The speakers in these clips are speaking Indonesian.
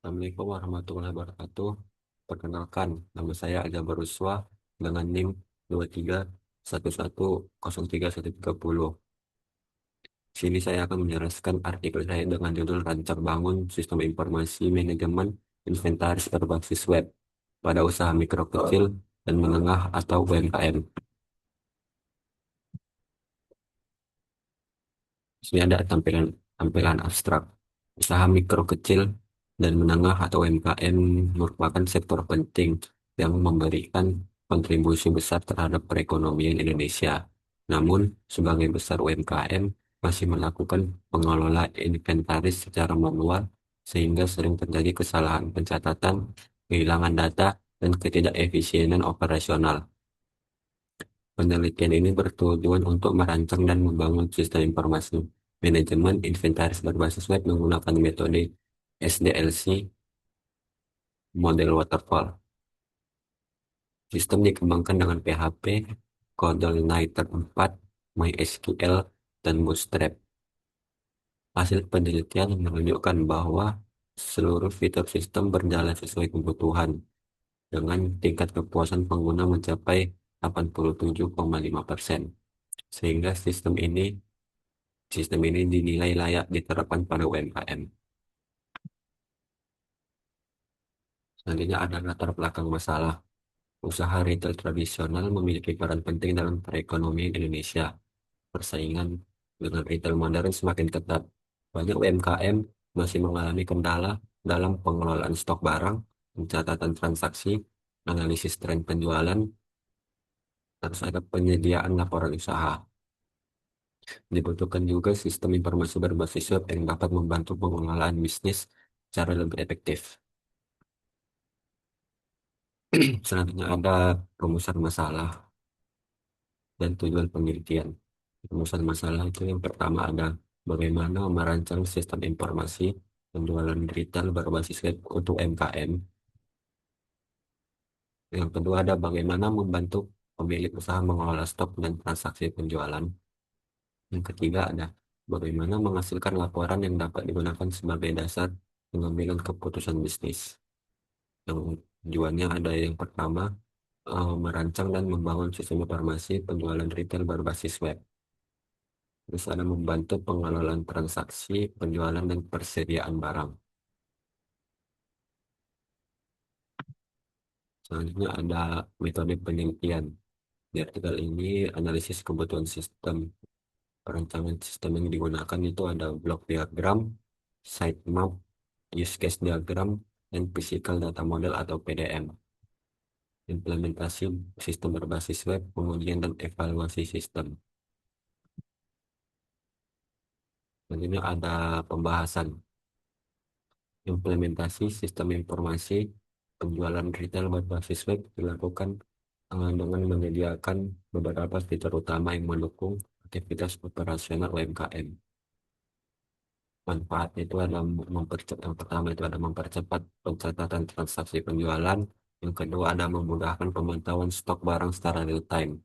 Assalamualaikum warahmatullahi wabarakatuh. Perkenalkan, nama saya Aga Baruswa dengan NIM 2311031130. Di sini saya akan menjelaskan artikel saya dengan judul Rancang Bangun Sistem Informasi Manajemen Inventaris Berbasis Web pada usaha mikro kecil dan menengah atau UMKM. Di sini ada tampilan tampilan abstrak. Usaha mikro kecil dan menengah atau UMKM merupakan sektor penting yang memberikan kontribusi besar terhadap perekonomian Indonesia. Namun, sebagai besar UMKM masih melakukan pengelola inventaris secara manual sehingga sering terjadi kesalahan pencatatan, kehilangan data, dan ketidakefisienan operasional. Penelitian ini bertujuan untuk merancang dan membangun sistem informasi manajemen inventaris berbasis web menggunakan metode SDLC model waterfall. Sistem dikembangkan dengan PHP, CodeIgniter 4, MySQL, dan Bootstrap. Hasil penelitian menunjukkan bahwa seluruh fitur sistem berjalan sesuai kebutuhan dengan tingkat kepuasan pengguna mencapai 87,5%. Sehingga sistem ini dinilai layak diterapkan pada UMKM. Selanjutnya ada latar belakang masalah. Usaha retail tradisional memiliki peran penting dalam perekonomian Indonesia. Persaingan dengan retail modern semakin ketat. Banyak UMKM masih mengalami kendala dalam pengelolaan stok barang, pencatatan transaksi, analisis tren penjualan, terus ada penyediaan laporan usaha. Dibutuhkan juga sistem informasi berbasis web yang dapat membantu pengelolaan bisnis secara lebih efektif. Selanjutnya ada rumusan masalah dan tujuan penelitian. Rumusan masalah itu yang pertama ada bagaimana merancang sistem informasi penjualan retail berbasis web untuk MKM. Yang kedua ada bagaimana membantu pemilik usaha mengelola stok dan transaksi penjualan. Yang ketiga ada bagaimana menghasilkan laporan yang dapat digunakan sebagai dasar pengambilan keputusan bisnis. Yang tujuannya ada yang pertama merancang dan membangun sistem informasi penjualan retail berbasis web. Terus ada membantu pengelolaan transaksi, penjualan, dan persediaan barang. Selanjutnya ada metode penelitian. Di artikel ini analisis kebutuhan sistem. Perancangan sistem yang digunakan itu ada block diagram, sitemap, use case diagram, dan physical data model atau PDM. Implementasi sistem berbasis web, pengujian dan evaluasi sistem. Selanjutnya ada pembahasan implementasi sistem informasi penjualan retail berbasis web dilakukan dengan menyediakan beberapa fitur utama yang mendukung aktivitas operasional UMKM. Manfaatnya itu ada yang pertama itu ada mempercepat pencatatan transaksi penjualan, yang kedua ada memudahkan pemantauan stok barang secara real time,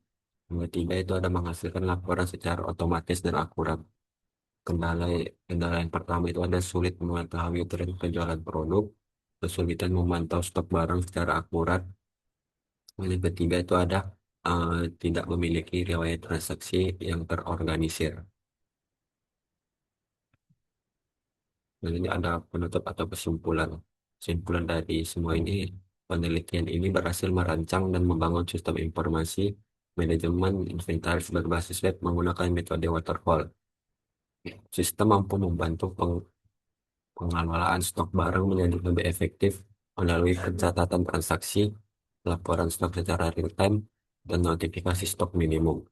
yang ketiga itu ada menghasilkan laporan secara otomatis dan akurat. Kendala kendala yang pertama itu ada sulit mengetahui tren penjualan produk, kesulitan memantau stok barang secara akurat. Yang ketiga itu ada eh, tidak memiliki riwayat transaksi yang terorganisir. Dan ini ada penutup atau kesimpulan. Kesimpulan dari semua ini, penelitian ini berhasil merancang dan membangun sistem informasi manajemen inventaris berbasis web menggunakan metode waterfall. Sistem mampu membantu pengelolaan stok barang menjadi lebih efektif melalui pencatatan transaksi, laporan stok secara real time, dan notifikasi stok minimum.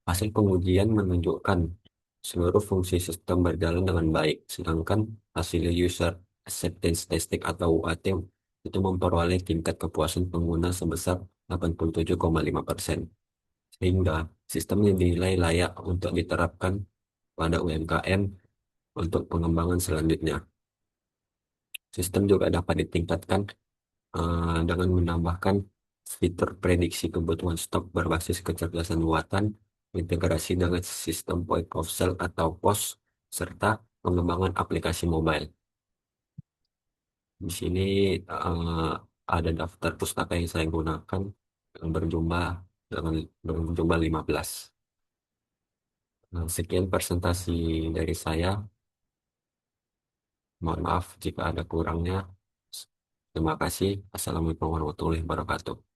Hasil pengujian menunjukkan seluruh fungsi sistem berjalan dengan baik, sedangkan hasil user acceptance testing atau UAT itu memperoleh tingkat kepuasan pengguna sebesar 87,5%. Sehingga sistemnya dinilai layak untuk diterapkan pada UMKM untuk pengembangan selanjutnya. Sistem juga dapat ditingkatkan dengan menambahkan fitur prediksi kebutuhan stok berbasis kecerdasan buatan, integrasi dengan sistem point of sale atau POS, serta pengembangan aplikasi mobile. Di sini eh, ada daftar pustaka yang saya gunakan yang dengan berjumlah 15. Nah, sekian presentasi dari saya. Mohon maaf jika ada kurangnya. Terima kasih. Assalamualaikum warahmatullahi wabarakatuh.